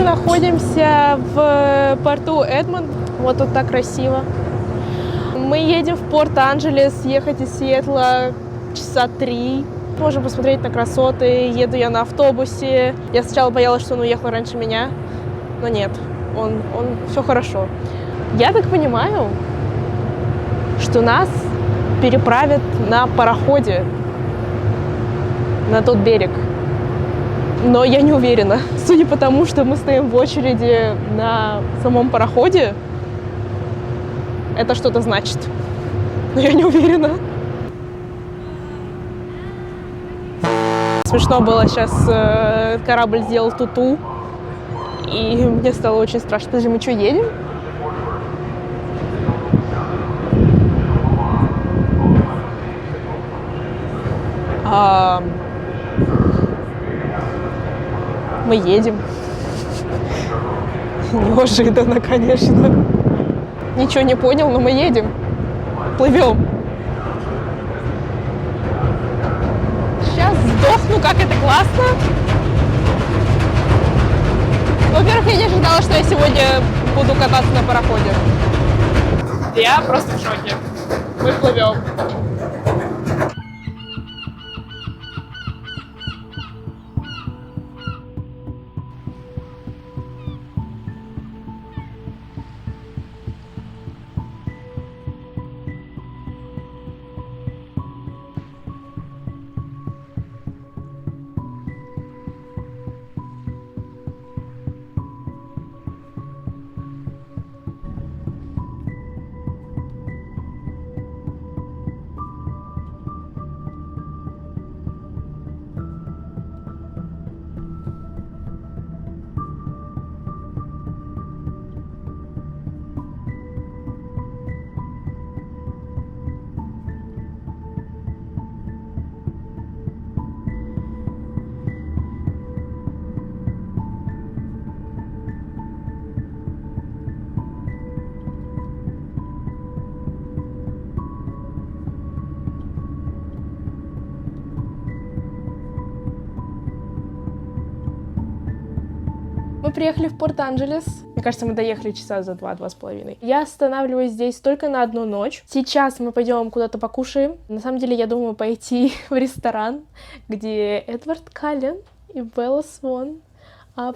находимся в порту Эдмонд. Вот тут так красиво. Мы едем в Порт-Анджелес, ехать из Сиэтла часа 3. Можем посмотреть на красоты. Еду я на автобусе. Я сначала боялась, что он уехал раньше меня, но нет, он все хорошо. Я так понимаю, что нас переправят на пароходе на тот берег. Но я не уверена. Судя по тому, что мы стоим в очереди на самом пароходе, это что-то значит. Но я не уверена. Смешно было сейчас, корабль сделал ту-ту, и мне стало очень страшно. Подожди, мы что, едем? Мы едем. Неожиданно, конечно. Ничего не понял, но мы едем. Плывем. Сейчас сдохну, как это классно. Во-первых, я не ожидала, что я сегодня буду кататься на пароходе. Я просто в шоке. Мы плывем. Мы приехали в Порт-Анджелес. Мне кажется, мы доехали часа за 2-2,5. Я останавливаюсь здесь только на одну ночь. Сейчас мы пойдем куда-то покушаем. На самом деле, я думаю пойти в ресторан, где Эдвард Каллен и Белла Свон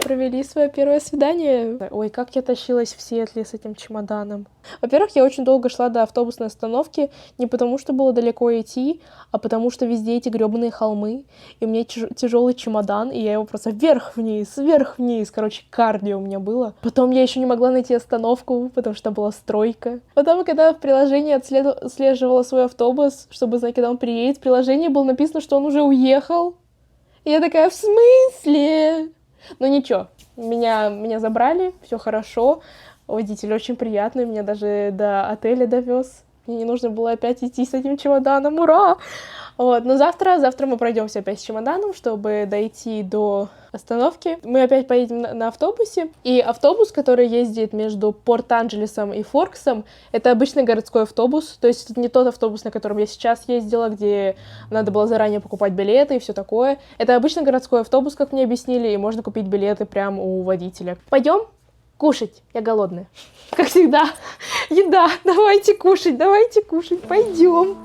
провели свое первое свидание. Ой, как я тащилась в Сиэтле с этим чемоданом. Во-первых, я очень долго шла до автобусной остановки, не потому что было далеко идти, а потому что везде эти гребаные холмы, и у меня тяжелый чемодан, и я его просто вверх-вниз. Короче, кардио у меня было. Потом я еще не могла найти остановку, потому что была стройка. Потом, когда в приложении отслеживала свой автобус, чтобы знать, когда он приедет, в приложении было написано, что он уже уехал. И я такая, в смысле? Но ничего, меня забрали, все хорошо, водитель очень приятный, меня даже до отеля довез, мне не нужно было опять идти с этим чемоданом, ура! Вот, но завтра мы пройдемся опять с чемоданом, чтобы дойти до остановки. Мы опять поедем на автобусе, и автобус, который ездит между Порт-Анджелесом и Форксом, это обычный городской автобус, то есть это не тот автобус, на котором я сейчас ездила, где надо было заранее покупать билеты и все такое. Это обычный городской автобус, как мне объяснили, и можно купить билеты прямо у водителя. Пойдем кушать, я голодная. Как всегда, еда, давайте кушать, пойдем.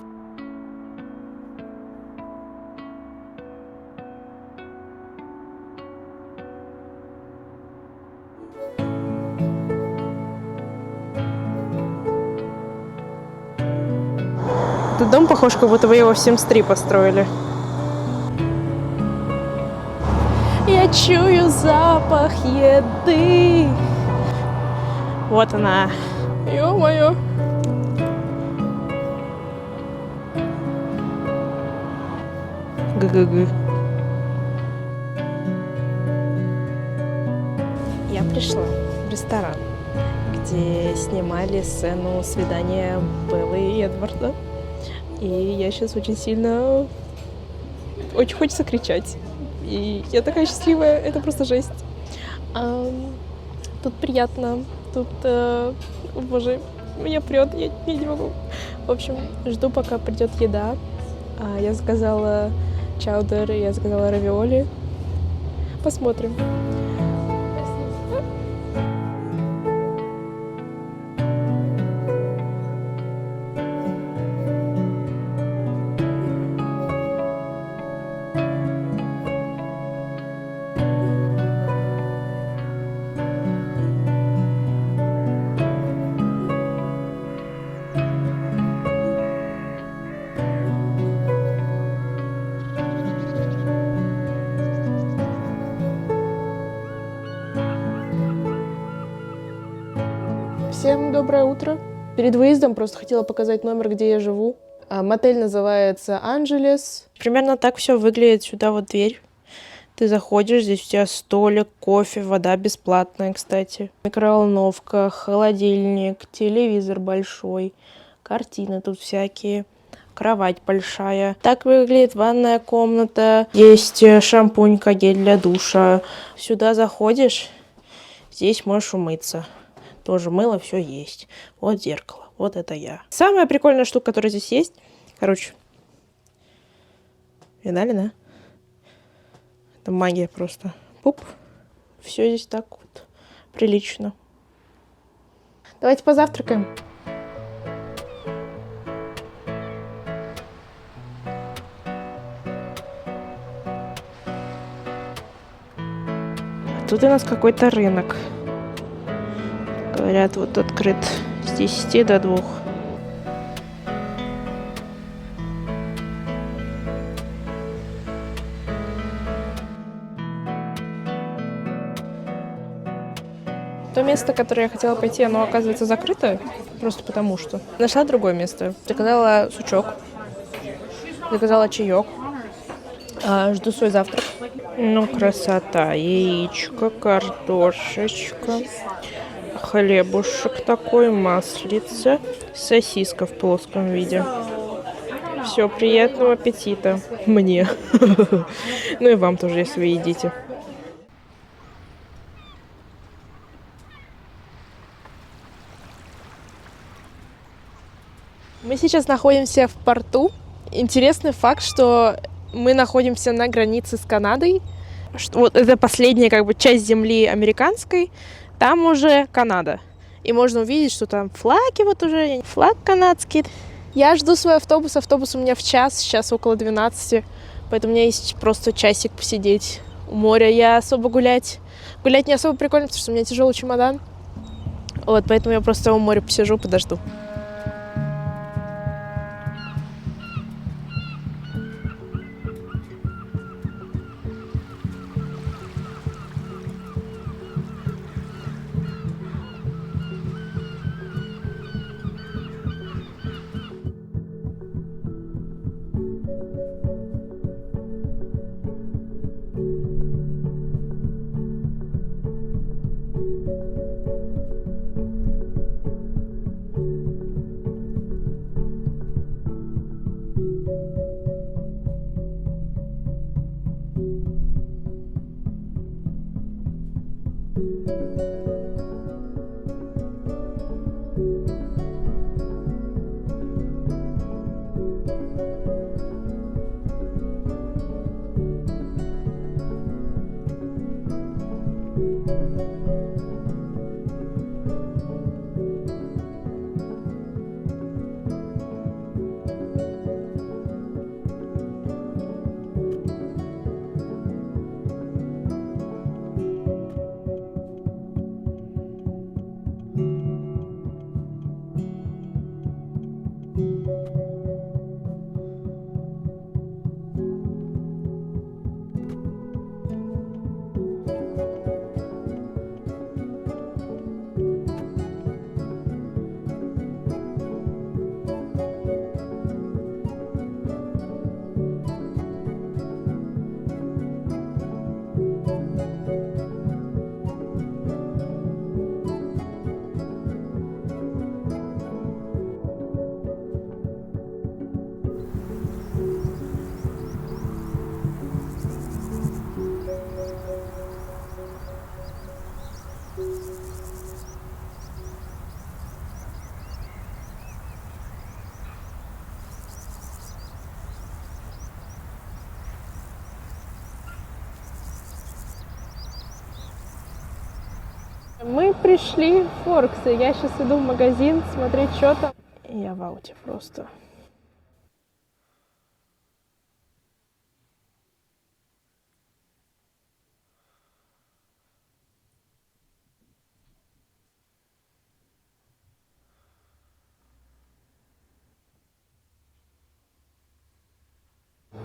Этот дом похож, как будто бы его в Sims 3 построили. Я чую запах еды. Вот она. Ё-моё. Г-г-г. Я пришла в ресторан, где снимали сцену свидания Беллы и Эдварда. И я сейчас очень хочется кричать. И я такая счастливая, это просто жесть. Тут приятно, тут, боже, меня прет, я не могу. В общем, жду, пока придет еда. Я заказала чаудер, я заказала равиоли. Посмотрим. Всем доброе утро. Перед выездом просто хотела показать номер, где я живу. Мотель называется «Анджелес». Примерно так все выглядит. Сюда вот дверь. Ты заходишь, здесь у тебя столик, кофе, вода бесплатная, кстати. Микроволновка, холодильник, телевизор большой, картины тут всякие, кровать большая. Так выглядит ванная комната. Есть шампунька, гель для душа. Сюда заходишь, здесь можешь умыться. Тоже мыло, все есть. Вот зеркало, вот это я. Самая прикольная штука, которая здесь есть, короче, видали, да? Это магия просто. Пуп. Все здесь так вот прилично. Давайте позавтракаем. Тут у нас какой-то рынок. Говорят, вот открыт с 10 до 2. То место, которое я хотела пойти, оно оказывается закрыто, просто потому что. Нашла другое место. Заказала сучок, заказала чаек, жду свой завтрак. Ну, красота. Яичко, картошечка, хлебушек такой, маслица, сосиска в плоском виде. Все, приятного аппетита мне. Ну и вам тоже, если вы едите. Мы сейчас находимся в порту. Интересный факт, что мы находимся на границе с Канадой. Вот это последняя как бы часть земли американской. Там уже Канада. И можно увидеть, что там флаги вот уже. Флаг канадский. Я жду свой автобус. Автобус у меня в час. Сейчас около 12. Поэтому у меня есть просто часик посидеть у моря. Я особо гулять не особо прикольно, потому что у меня тяжелый чемодан. Вот, поэтому я просто у моря посижу, подожду. Мы пришли в Форксы. Я сейчас иду в магазин смотреть, что там. Я в ауте просто.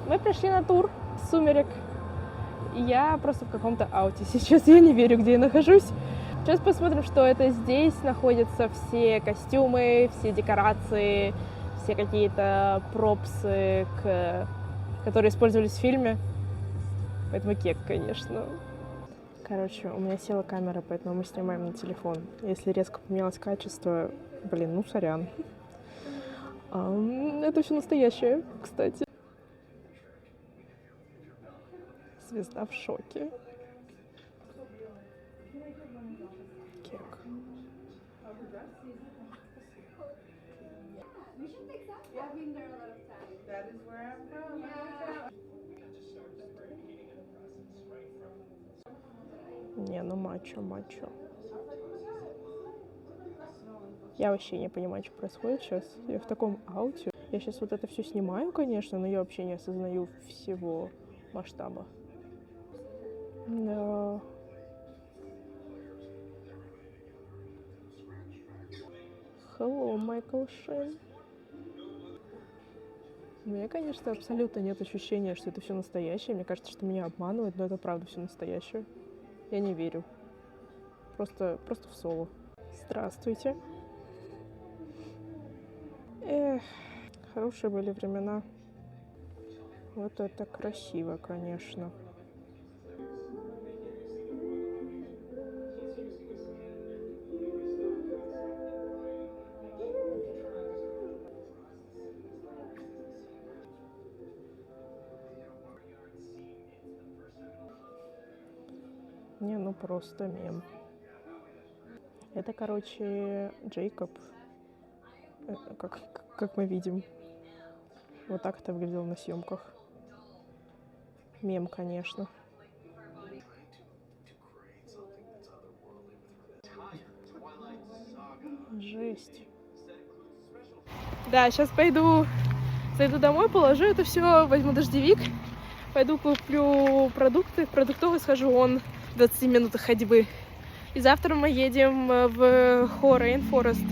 Мы пришли на тур «Сумерек». Я просто в каком-то ауте сейчас. Я не верю, где я нахожусь. Сейчас посмотрим, что это. Здесь находятся все костюмы, все декорации, все какие-то пропсы, которые использовались в фильме. Поэтому кек, конечно. Короче, у меня села камера, поэтому мы снимаем на телефон. Если резко поменялось качество, блин, ну сорян. Это все настоящее, кстати. Звезда в шоке. Кек. Не, ну мачо. Я вообще не понимаю, что происходит сейчас. Я в таком ауте. Я сейчас вот это все снимаю, конечно, но я вообще не осознаю всего масштаба. Да. Hello, Майкл Шин. У меня, конечно, абсолютно нет ощущения, что это все настоящее. Мне кажется, что меня обманывают, но это правда все настоящее. Я не верю. Просто в соло. Здравствуйте. Эх, хорошие были времена. Вот это красиво, конечно. Не, ну просто мем. Это, короче, Джейкоб. Как мы видим. Вот так это выглядело на съемках. Мем, конечно. Жесть. Да, сейчас зайду домой, положу это все, возьму дождевик, пойду куплю продукты, в продуктовый схожу, он в 20 минутах ходьбы. И завтра мы едем в Hoh Rainforest.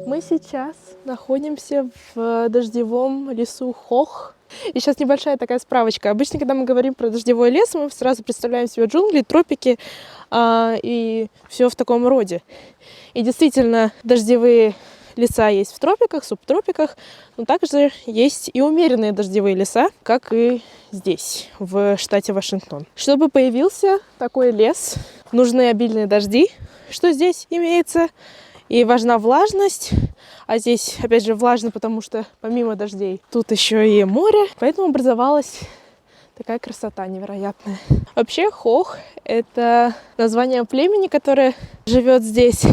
Мы сейчас находимся в дождевом лесу Хох. И сейчас небольшая такая справочка. Обычно, когда мы говорим про дождевой лес, мы сразу представляем себе джунгли, тропики и все в таком роде. И действительно, дождевые леса есть в тропиках, субтропиках, но также есть и умеренные дождевые леса, как и здесь, в штате Вашингтон. Чтобы появился такой лес, нужны обильные дожди, что здесь имеется. И важна влажность, а здесь, опять же, влажно, потому что помимо дождей тут еще и море, поэтому образовалась такая красота невероятная. Вообще Хох — это название племени, которое живет здесь.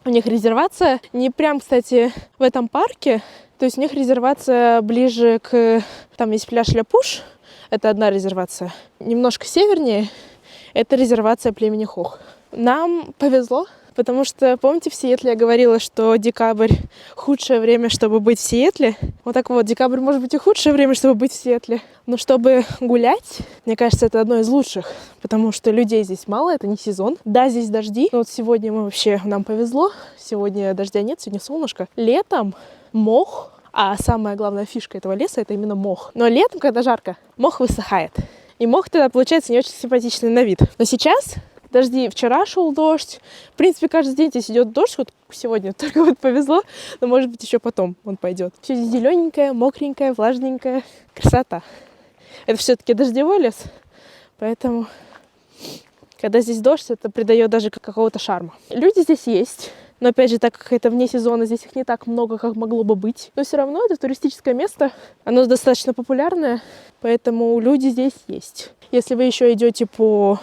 У них резервация не прям, кстати, в этом парке, то есть у них резервация ближе к... Там есть пляж Ля-Пуш, это одна резервация. Немножко севернее — это резервация племени Хох. Нам повезло, потому что, помните, в Сиэтле я говорила, что декабрь — худшее время, чтобы быть в Сиэтле? Вот так вот, декабрь может быть и худшее время, чтобы быть в Сиэтле. Но чтобы гулять, мне кажется, это одно из лучших, потому что людей здесь мало, это не сезон. Да, здесь дожди, но вот сегодня нам повезло, сегодня дождя нет, сегодня солнышко. Летом мох, а самая главная фишка этого леса — это именно мох. Но летом, когда жарко, мох высыхает. И мох тогда получается не очень симпатичный на вид. Но сейчас дожди, вчера шел дождь. В принципе, каждый день здесь идет дождь. Вот сегодня только вот повезло, но может быть еще потом он пойдет. Все здесь зелененькое, мокренькое, влажненькое. Красота. Это все-таки дождевой лес, поэтому когда здесь дождь, это придает даже какого-то шарма. Люди здесь есть. Но опять же, так как это вне сезона, здесь их не так много, как могло бы быть. Но все равно это туристическое место. Оно достаточно популярное, поэтому люди здесь есть. Если вы еще идете по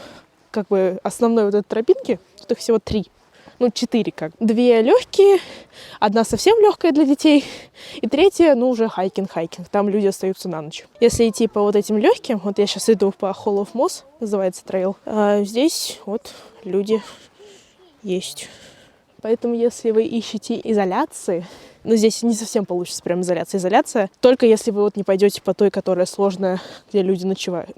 как бы основной вот этой тропинке, тут их всего 3. 4 как. 2 легкие, одна совсем легкая для детей, и 3, уже хайкинг. Там люди остаются на ночь. Если идти по вот этим легким, вот я сейчас иду по Hall of Moss, называется трейл, здесь вот люди есть. Поэтому, если вы ищете изоляции, здесь не совсем получится прям изоляция, только если вы вот не пойдете по той, которая сложная, где люди ночуют.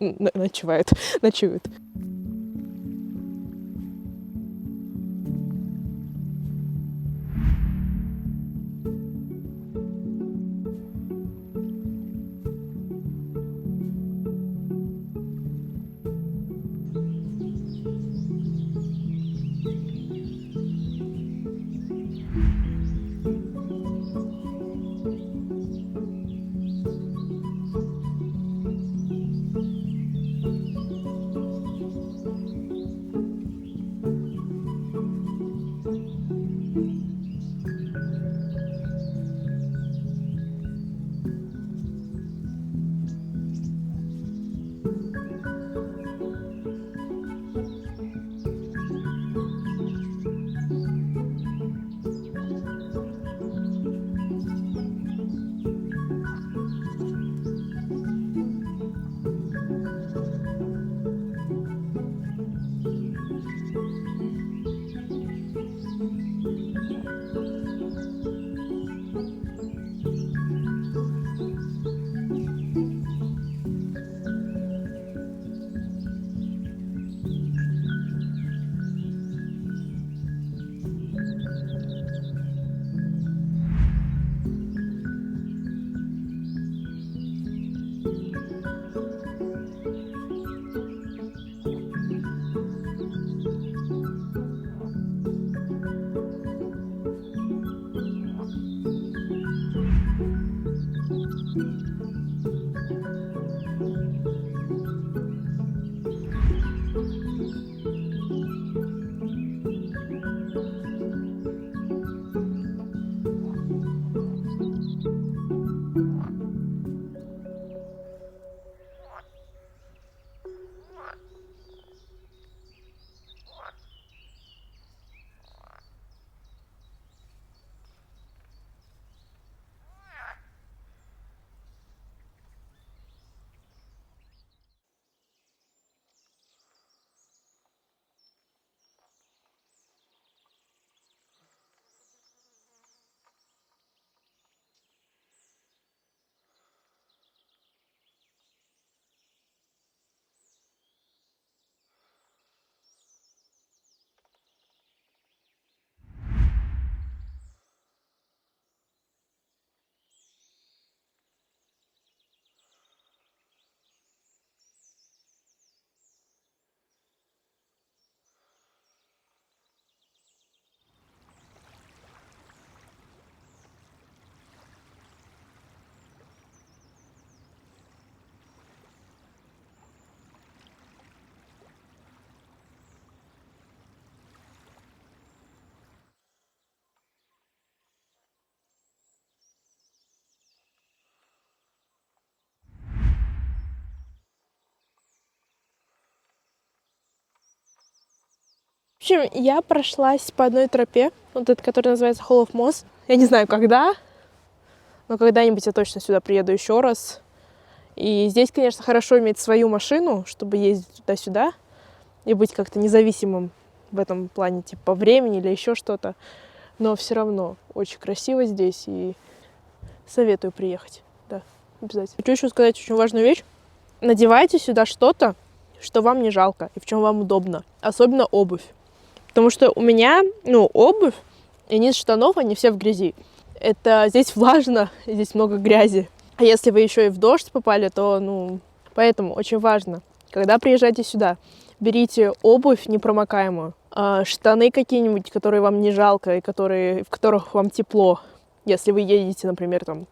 В общем, я прошлась по одной тропе, вот эта, которая называется Hall of Moss. Я не знаю, когда, но когда-нибудь я точно сюда приеду еще раз. И здесь, конечно, хорошо иметь свою машину, чтобы ездить туда-сюда и быть как-то независимым в этом плане, типа по времени или еще что-то. Но все равно очень красиво здесь, и советую приехать. Да, обязательно. Хочу еще сказать очень важную вещь. Надевайте сюда что-то, что вам не жалко и в чем вам удобно. Особенно обувь. Потому что у меня, обувь и низ штанов, они все в грязи. Это здесь влажно, здесь много грязи. А если вы еще и в дождь попали, то, поэтому очень важно, когда приезжаете сюда, берите обувь непромокаемую, штаны какие-нибудь, которые вам не жалко и в которых вам тепло. Если вы едете, например, там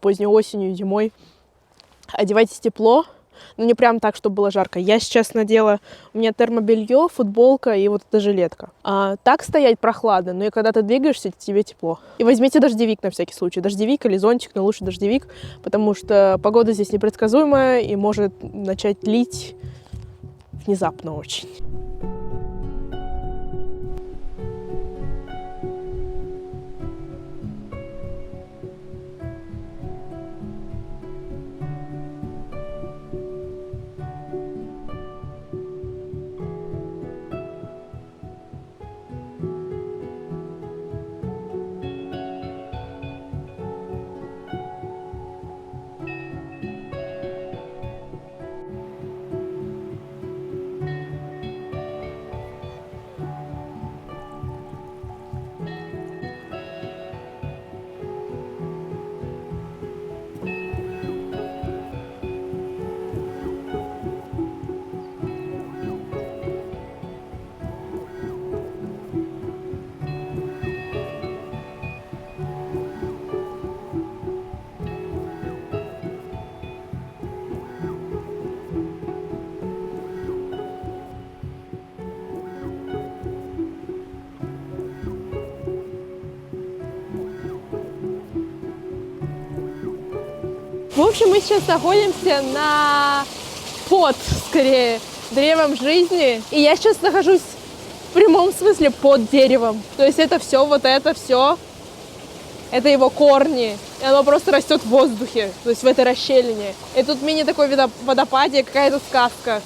поздней осенью, зимой, одевайтесь тепло, но не прям так, чтобы было жарко. Я сейчас надела, у меня термобелье, футболка и вот эта жилетка. Так стоять прохладно, но и когда ты двигаешься, тебе тепло. И возьмите дождевик на всякий случай. Дождевик или зонтик, но лучше дождевик, потому что погода здесь непредсказуемая и может начать лить внезапно очень. В общем, мы сейчас находимся скорее, древом жизни. И я сейчас нахожусь в прямом смысле под деревом. То есть это все, это его корни. И оно просто растет в воздухе, то есть в этой расщелине. И тут мини такой водопадик, какая-то сказка.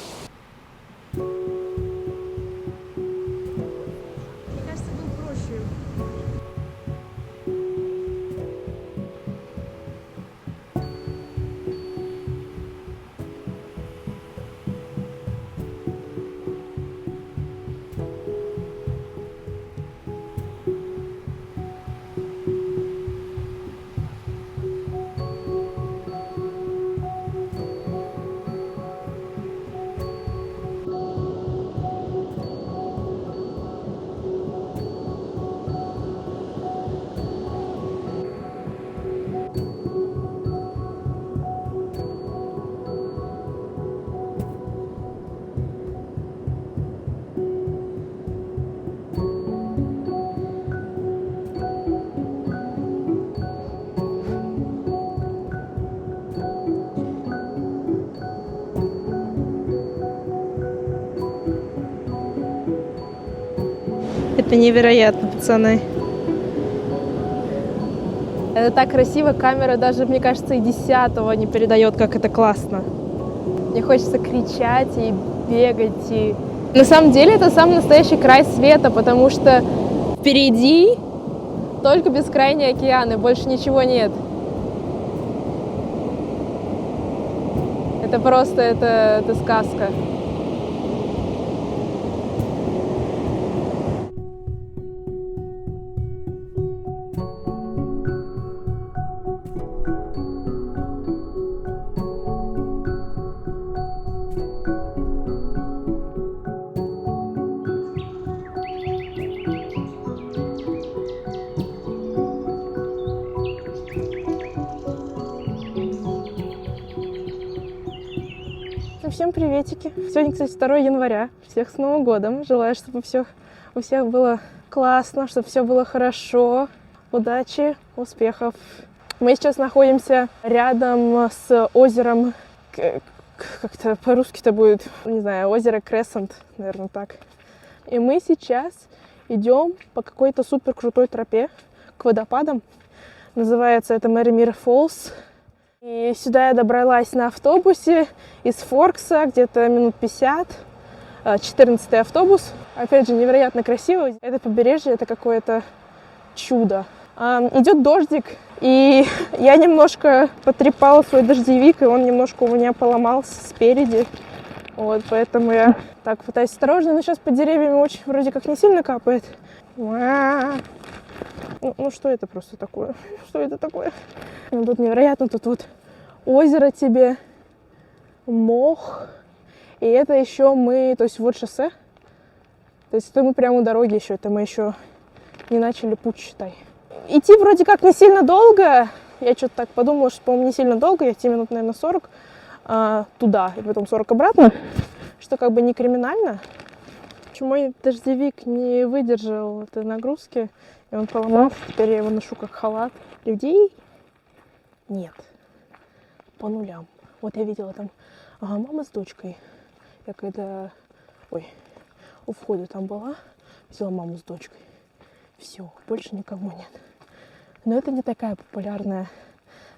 Это невероятно, пацаны. Это так красиво, камера даже, мне кажется, и 10-го не передает, как это классно. Мне хочется кричать и бегать. И... На самом деле это самый настоящий край света, потому что впереди только бескрайние океаны, больше ничего нет. Это просто, это сказка. Всем приветики! Сегодня, кстати, 2 января. Всех с Новым годом! Желаю, чтобы у всех было классно, чтобы все было хорошо. Удачи, успехов! Мы сейчас находимся рядом с озером, как-то по-русски-то будет, не знаю, озеро Крессент, наверное, так. И мы сейчас идем по какой-то супер крутой тропе к водопадам. Называется это Мэримир Фоллс. И сюда я добралась на автобусе из Форкса, где-то минут 50, 14-й автобус. Опять же, невероятно красиво. Это побережье, это какое-то чудо. Идет дождик, и я немножко потрепала свой дождевик, и он немножко у меня поломался спереди. Вот, поэтому я так пытаюсь осторожно, но сейчас по деревьям очень вроде как не сильно капает. Ну что это просто такое? Что это такое? Ну, тут невероятно, тут вот озеро тебе, мох. И это еще мы, то есть вот шоссе. То есть это мы прямо у дороги еще, это мы еще не начали путь, считай. Идти вроде как не сильно долго. Я что-то так подумала, что, по-моему, не сильно долго. Идти минут, наверное, 40 туда и потом 40 обратно. Что как бы не криминально. Мой дождевик не выдержал этой нагрузки, и он поломался. Теперь я его ношу как халат. Людей нет. По нулям. Вот я видела там мама с дочкой. Я когда у входа там была, взяла маму с дочкой. Все, больше никого нет. Но это не такая популярная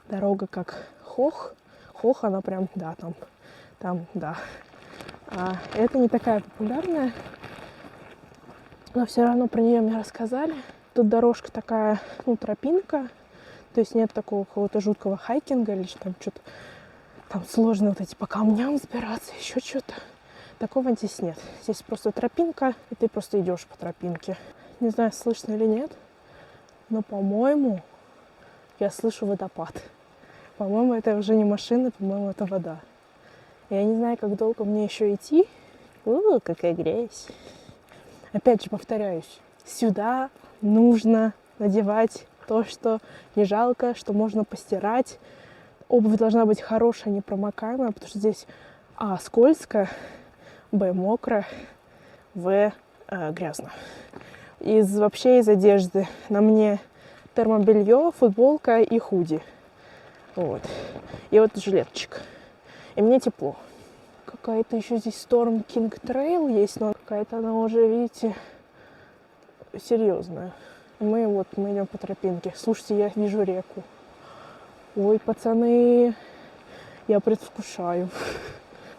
дорога, как Хох. Хох, она прям, да, там, да. Это не такая популярная. Но все равно про нее мне рассказали. Тут дорожка такая, тропинка. То есть нет такого какого-то жуткого хайкинга или там что-то там сложно вот эти по камням взбираться, еще что-то. Такого здесь нет. Здесь просто тропинка, и ты просто идешь по тропинке. Не знаю, слышно или нет, но, по-моему, я слышу водопад. По-моему, это уже не машина, по-моему, это вода. Я не знаю, как долго мне еще идти. Какая грязь. Опять же повторяюсь, сюда нужно надевать то, что не жалко, что можно постирать. Обувь должна быть хорошая, непромокаемая, потому что здесь скользко, мокро, грязно. Вообще из одежды на мне термобелье, футболка и худи. Вот. И вот жилеточек. И мне тепло. Какая-то еще здесь Storm King Trail есть, но какая-то она уже, видите, серьезная. Мы идем по тропинке. Слушайте, я вижу реку. Ой, пацаны, я предвкушаю.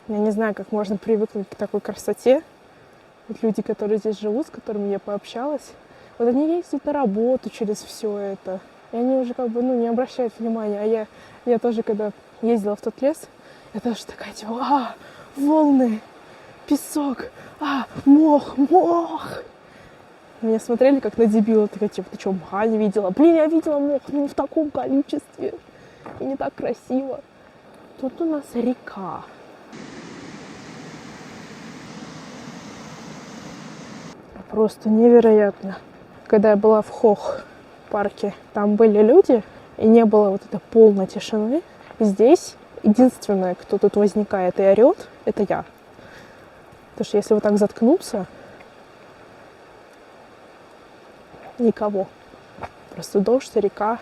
Я не знаю, как можно привыкнуть к такой красоте. Вот люди, которые здесь живут, с которыми я пообщалась, вот они ездят на работу через все это. И они уже не обращают внимания. А я тоже, когда ездила в тот лес, я тоже такая, типа, волны, песок, мох. Меня смотрели как на дебила, такая, типа, ты что, мха не видела? Блин, я видела мох, но не в таком количестве. И не так красиво. Тут у нас река. Просто невероятно. Когда я была в Хох парке, там были люди, и не было вот этой полной тишины. Здесь единственное, кто тут возникает и орет, это я. Потому что если вот так заткнуться, никого. Просто дождь, река.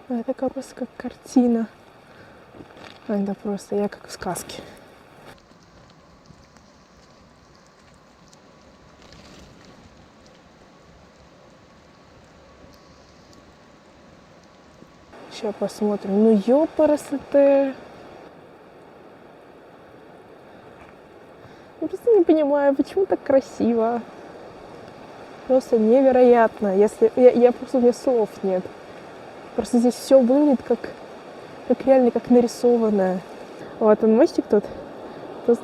Это просто как картина. Это просто я как в сказке. Сейчас посмотрим. ёпарасоте. Я просто не понимаю, почему так красиво. Просто невероятно. Если я просто, у меня слов нет. Просто здесь все выглядит как реально, как нарисованное. Вот он мостик тут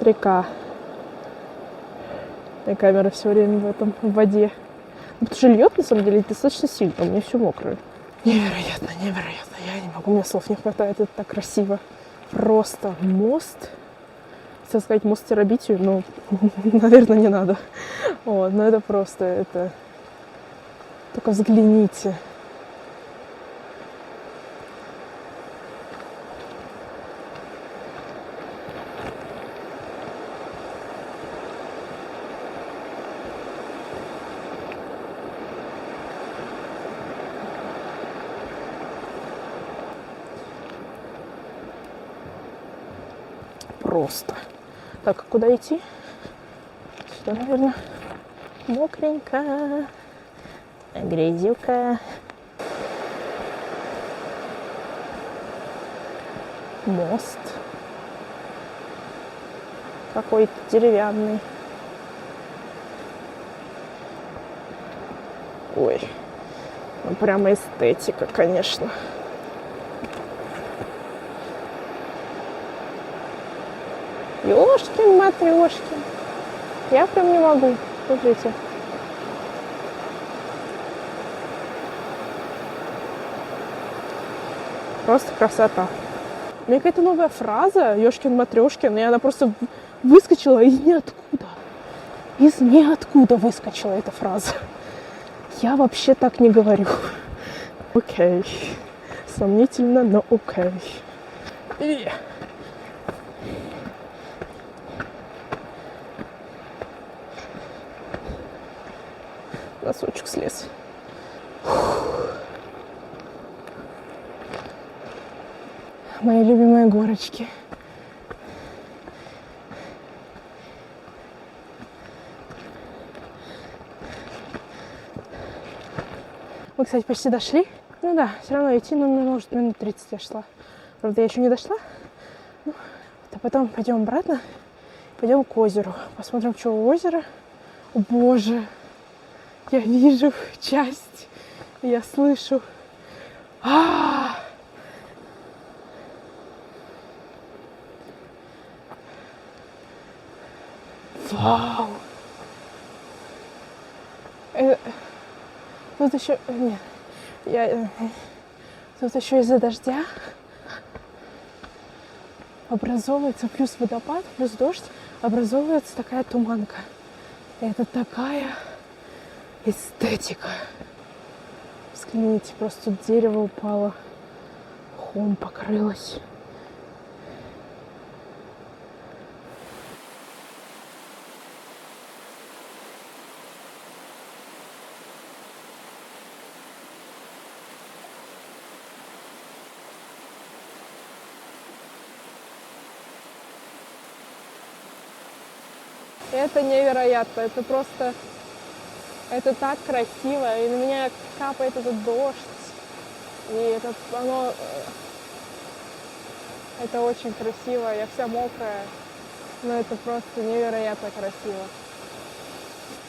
река. И камера все время в воде. Потому что льет, на самом деле, достаточно сильно. У меня все мокрое. Невероятно. Я не могу, у меня слов не хватает. Это так красиво. Просто мост. Хотела сказать мост Терабитию, но, наверное, не надо. Вот, но это просто, это... Только взгляните. Просто. Так, а куда идти? Сюда, наверное. Мокренько. Грязюка. Мост. Какой-то деревянный. Ой. Ну, прямо эстетика, конечно. Ёшкин-матрёшкин. Я прям не могу. Смотрите. Просто красота. У меня какая-то новая фраза, ёшкин-матрёшкин, и она просто выскочила из ниоткуда. Из ниоткуда выскочила эта фраза. Я вообще так не говорю. Окей. Сомнительно, но окей. И... Носочек слез. Мои любимые горочки. Мы, кстати, почти дошли. Ну да, все равно идти нам может минут 30 я шла. Правда, я еще не дошла. Ну, а потом пойдем обратно. Пойдем к озеру. Посмотрим, что у озера. О, боже. Я вижу часть. Я слышу. Вау. Тут еще... Нет. Тут еще из-за дождя образовывается, плюс водопад, плюс дождь, образовывается такая туманка. Это такая эстетика. Взгляните, просто тут дерево упало, мхом покрылось. Это невероятно, это просто, это так красиво, и на меня капает этот дождь, и это очень красиво, я вся мокрая, но это просто невероятно красиво,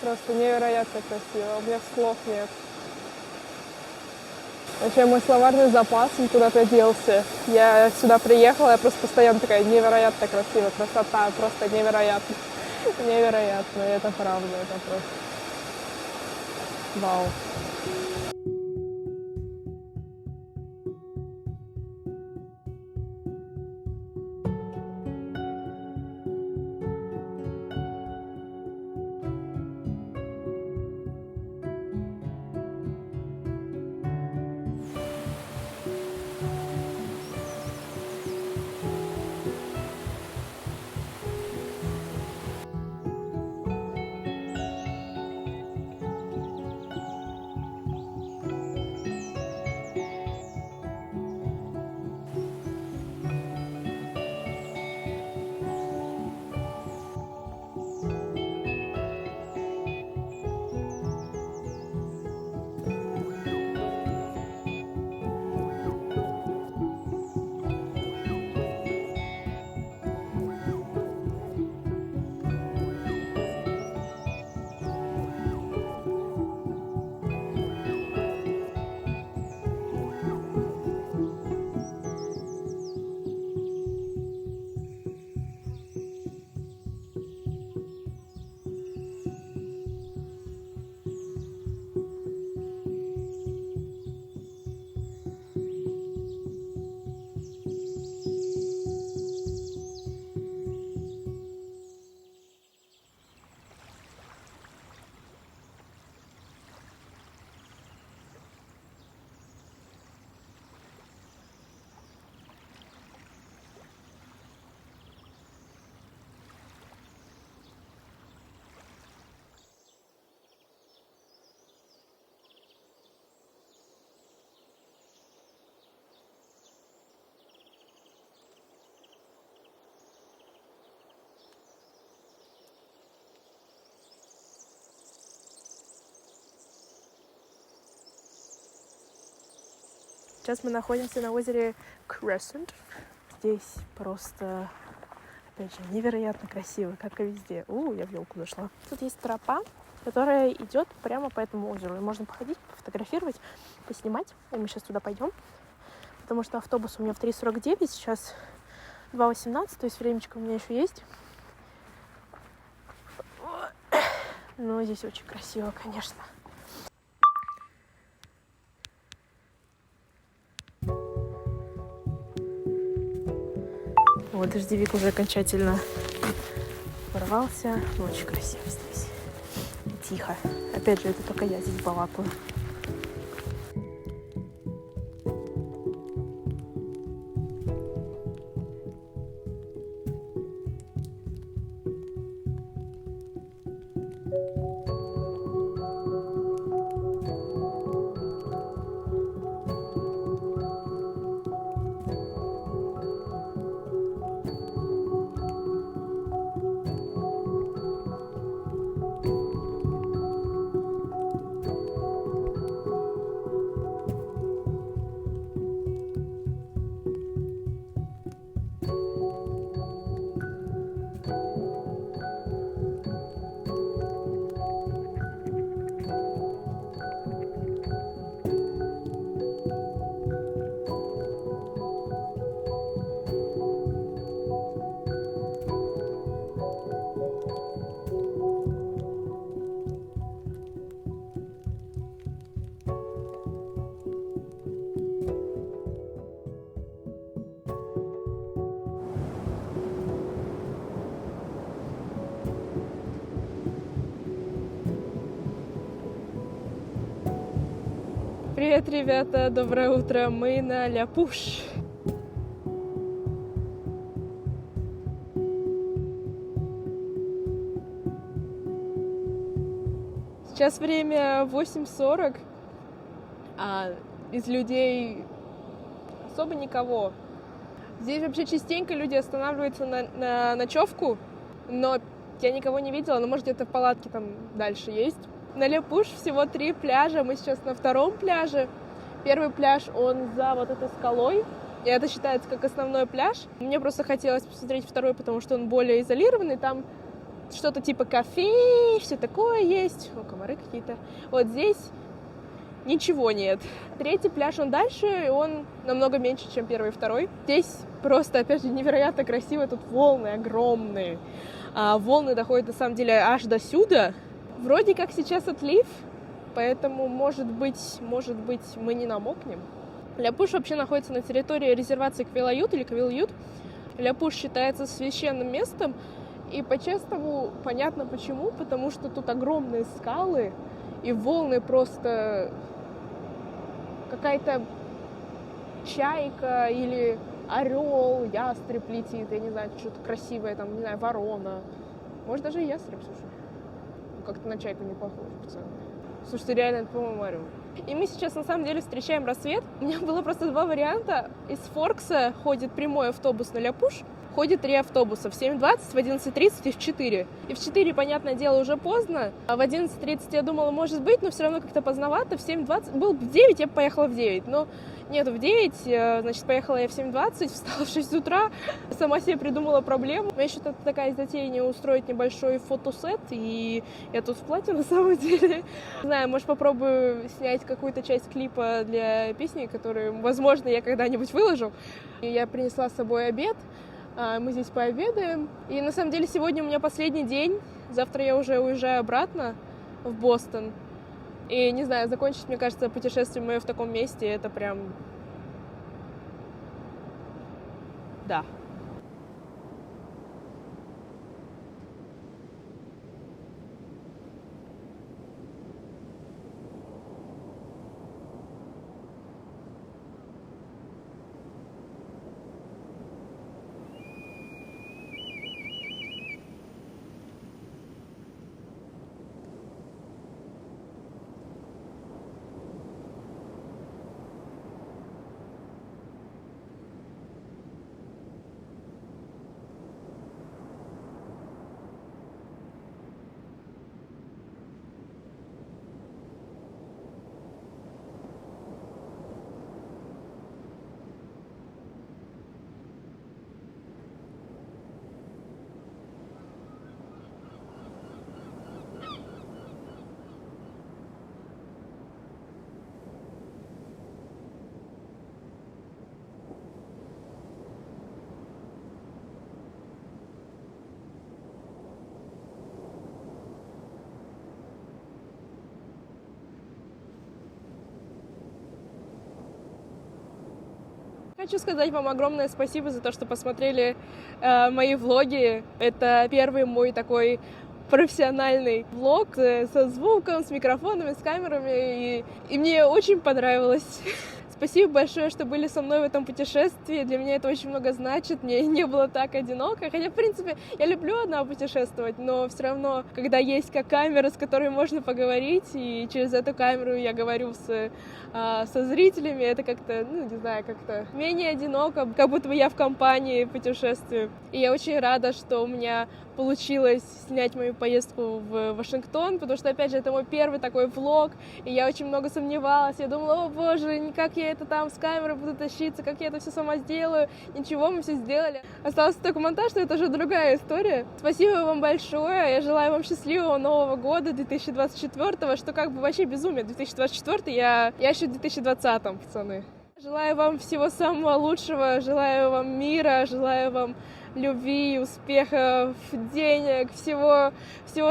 просто невероятно красиво, у меня слов нет. Вообще мой словарный запас куда-то делся, я сюда приехала, я просто постоянно такая невероятно красиво, красота просто невероятно. Невероятно, это правда, это просто вау. Сейчас мы находимся на озере Crescent. Здесь просто, опять же, невероятно красиво, как и везде. Я в елку зашла. Тут есть тропа, которая идет прямо по этому озеру. И можно походить, пофотографировать, поснимать. И мы сейчас туда пойдем. Потому что автобус у меня в 3:49, сейчас 2:18, то есть времечко у меня еще есть. Но здесь очень красиво, конечно. Вот дождевик уже окончательно порвался. Очень красиво здесь. Тихо. Опять же, это только я здесь балакаю. Привет, ребята, доброе утро, мы на Ля-Пуш. Сейчас время 8:40, а из людей особо никого. Здесь вообще частенько люди останавливаются на ночевку, но я никого не видела, но может где-то в палатке там дальше есть. На Ля-Пуш всего 3 пляжа, мы сейчас на 2-м пляже. Первый пляж, он за вот этой скалой, и это считается как основной пляж. Мне просто хотелось посмотреть 2-й, потому что он более изолированный, там что-то типа кафе, все такое есть. О, комары какие-то. Вот здесь ничего нет. 3-й пляж, он дальше, и он намного меньше, чем 1-й и 2-й. Здесь просто, опять же, невероятно красиво, тут волны огромные. Волны доходят, на самом деле, аж до сюда. Вроде как сейчас отлив, поэтому, может быть, мы не намокнем. Ля-Пуш вообще находится на территории резервации Квилают или Квилют. Ля-Пуш считается священным местом, и по-честному понятно почему, потому что тут огромные скалы, и волны просто какая-то чайка или орел, ястреб летит, я не знаю, что-то красивое, там, не знаю, ворона. Может, даже и ястреб, слушай. Как-то на чайку не похоже в целом. Слушайте, реально, это, по-моему, орел. И мы сейчас, на самом деле, встречаем рассвет. У меня было просто 2 варианта. Из Форкса ходит прямой автобус на Ля-Пуш. Ходит 3 автобуса в 7:20, в 11:30 и в 4. И в 4, понятное дело, уже поздно. А в 11:30 я думала, может быть, но все равно как-то поздновато. В 7:20, был в 9, я бы поехала в 9. Но нет, в 9, значит, поехала я в 7:20, встала в 6 утра. Сама себе придумала проблему. У меня еще такая затея не устроить небольшой фотосет. И я тут в платье, на самом деле. Не знаю, может, попробую снять какую-то часть клипа для песни, которую, возможно, я когда-нибудь выложу. И я принесла с собой обед. Мы здесь пообедаем. И на самом деле сегодня у меня последний день. Завтра я уже уезжаю обратно в Бостон. И не знаю, закончить, мне кажется, путешествие мое в таком месте, это прям... Да. Хочу сказать вам огромное спасибо за то, что посмотрели мои влоги. Это первый мой такой профессиональный влог со звуком, с микрофонами, с камерами, и мне очень понравилось. Спасибо большое, что были со мной в этом путешествии. Для меня это очень много значит. Мне не было так одиноко. Хотя, в принципе, я люблю одна путешествовать, но все равно, когда есть как камера, с которой можно поговорить, и через эту камеру я говорю со зрителями, это как-то, не знаю, как-то менее одиноко, как будто бы я в компании путешествую. И я очень рада, что у меня получилось снять мою поездку в Вашингтон, потому что, опять же, это мой первый такой влог, и я очень много сомневалась. Я думала, о боже, как я это там с камерой буду тащиться, как я это все сама сделаю. Ничего, мы все сделали. Остался только монтаж, но это уже другая история. Спасибо вам большое, я желаю вам счастливого Нового года 2024, что как бы вообще безумие. 2024, я еще в 2020, пацаны. Желаю вам всего самого лучшего, желаю вам мира, желаю вам любви, успехов, денег, всего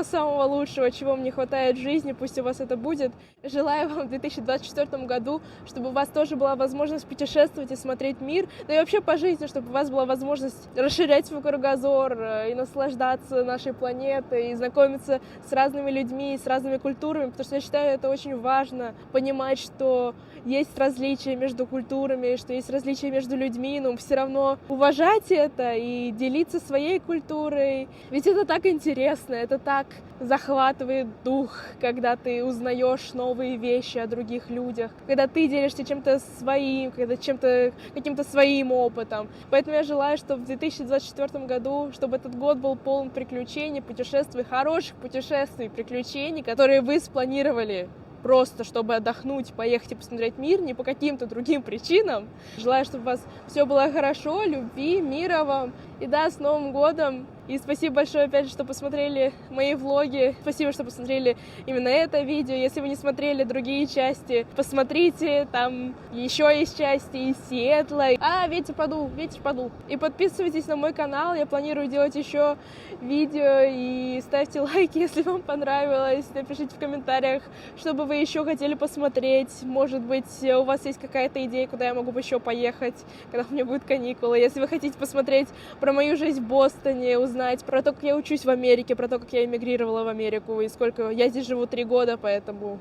самого лучшего, чего мне хватает в жизни, пусть у вас это будет. Желаю вам в 2024 году, чтобы у вас тоже была возможность путешествовать и смотреть мир, да и вообще по жизни, чтобы у вас была возможность расширять свой кругозор и наслаждаться нашей планетой, и знакомиться с разными людьми, с разными культурами, потому что я считаю, это очень важно, понимать, что есть различия между культурами, что есть различия между людьми, но все равно уважать это и делиться своей культурой. Ведь это так интересно, это так захватывает дух, когда ты узнаешь новые вещи о других людях, когда ты делишься чем-то своим, каким-то своим опытом. Поэтому я желаю, чтобы в 2024 году, чтобы этот год был полон приключений, путешествий, хороших путешествий, приключений, которые вы спланировали просто чтобы отдохнуть, поехать и посмотреть мир, не по каким-то другим причинам. Желаю, чтобы у вас все было хорошо, любви, мира вам. И да, с Новым годом! И спасибо большое, опять же, что посмотрели мои влоги. Спасибо, что посмотрели именно это видео. Если вы не смотрели другие части, посмотрите. Там еще есть части из Сиэтла. Ветер подул. И подписывайтесь на мой канал. Я планирую делать еще видео. И ставьте лайки, если вам понравилось. Напишите в комментариях, что бы вы еще хотели посмотреть. Может быть, у вас есть какая-то идея, куда я могу еще поехать, когда у меня будут каникулы. Если вы хотите посмотреть про мою жизнь в Бостоне, узнать про то, как я учусь в Америке, про то, как я эмигрировала в Америку и сколько... Я здесь живу 3 года, поэтому...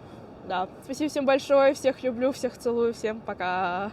Да. Спасибо всем большое, всех люблю, всех целую, всем пока!